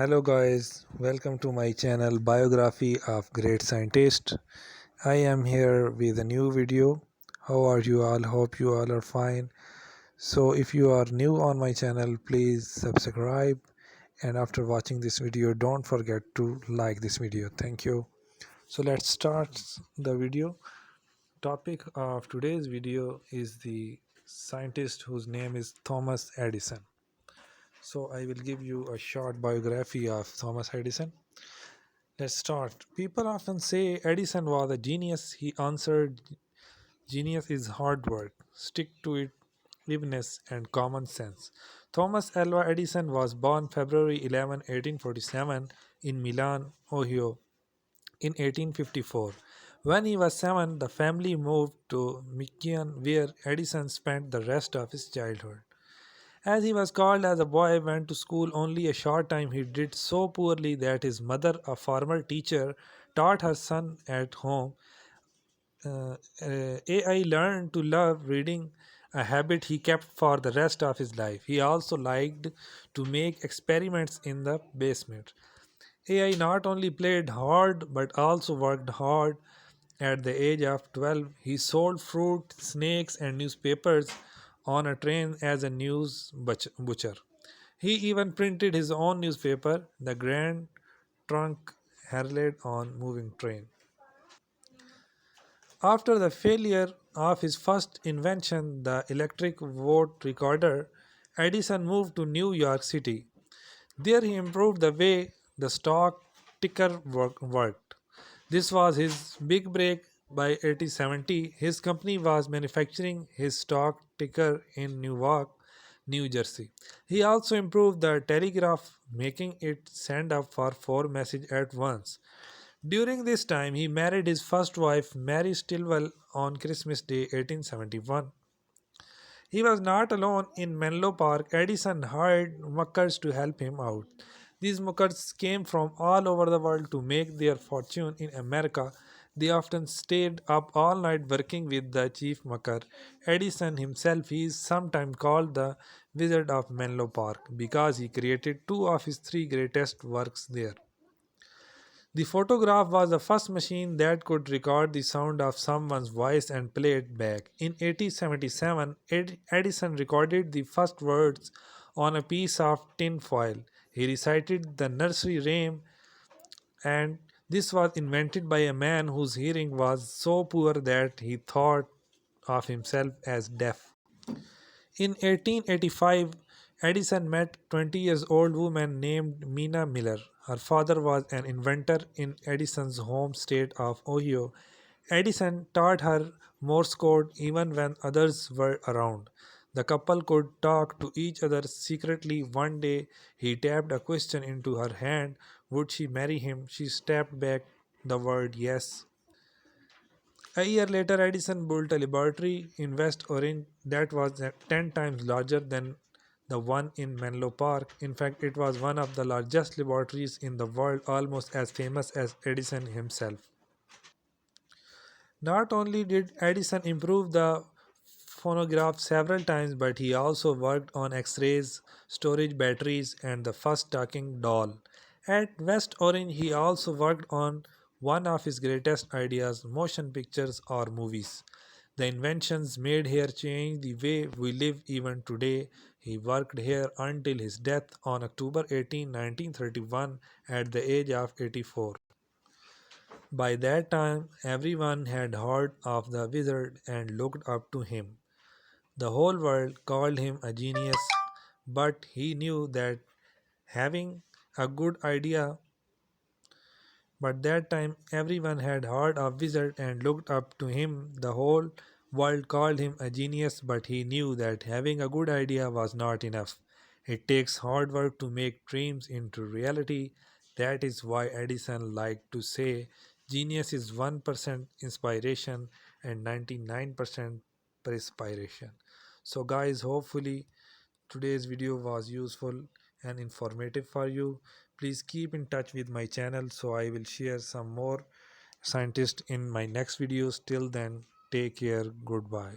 Hello guys, welcome to my channel Biography of Great Scientist. I am here with a new video. How are you all? Hope you all are fine. So if you are new on my channel, please subscribe, and after watching this video don't forget to like this video. Thank you. So let's start the video. Topic of today's video is the scientist whose name is Thomas Edison. So I will give you a short biography of Thomas Edison. Let's start. People often say Edison was a genius. He answered, genius is hard work, stick-to-it-iveness, and common sense. Thomas Alva Edison was born February 11, 1847, in Milan, Ohio, in 1854. When he was 7, the family moved to Michigan, where Edison spent the rest of his childhood. As he was called as a boy, went to school only a short time. He did so poorly that his mother, a former teacher, taught her son at home. AI learned to love reading, a habit he kept for the rest of his life. He also liked to make experiments in the basement. AI not only played hard but also worked hard. At the age of 12, he sold fruit, snakes, and newspapers on a train as a news butcher. He even printed his own newspaper, the Grand Trunk Herald, on moving train. After the failure of his first invention, the electric vote recorder, Edison moved to New York City. There he improved the way the stock ticker worked. This was his big break. By 1870, his company was manufacturing his stock ticker in Newark, New Jersey. He also improved the telegraph, making it send up for four messages at once. During this time, he married his first wife, Mary Stilwell, on Christmas Day 1871. He was not alone in Menlo Park. Edison hired muckers to help him out. These muckers came from all over the world to make their fortune in America. They often stayed up all night working with the chief mucker. Edison himself, he is sometimes called the Wizard of Menlo Park because he created two of his three greatest works there. The photograph was the first machine that could record the sound of someone's voice and play it back. In 1877, Edison recorded the first words on a piece of tin foil. He recited the nursery rhyme, and this was invented by a man whose hearing was so poor that he thought of himself as deaf. In 1885, Edison met 20 years old woman named Mina Miller. Her father was an inventor in Edison's home state of Ohio. Edison taught her Morse code even when others were around. The couple could talk to each other secretly. One day, he tapped a question into her hand. Would she marry him? She stepped back the word yes. A year later, Edison built a laboratory in West Orange that was 10 times larger than the one in Menlo Park. In fact, it was one of the largest laboratories in the world, almost as famous as Edison himself. Not only did Edison improve the phonograph several times, but he also worked on X-rays, storage batteries, and the first talking doll. At West Orange, he also worked on one of his greatest ideas, motion pictures or movies. The inventions made here change the way we live even today. He worked here until his death on October 18, 1931, at the age of 84. By that time, everyone had heard of the wizard and looked up to him. The whole world called him a genius, but he knew that having a good idea. But that time everyone had heard of Wizard and looked up to him. The whole world called him a genius, but he knew that having a good idea was not enough. It takes hard work to make dreams into reality. That is why Edison liked to say genius is 1% inspiration and 99% perspiration. So guys, hopefully today's video was useful and informative for you. Please keep in touch with my channel so I will share some more scientists in my next videos. Till then, take care. Goodbye.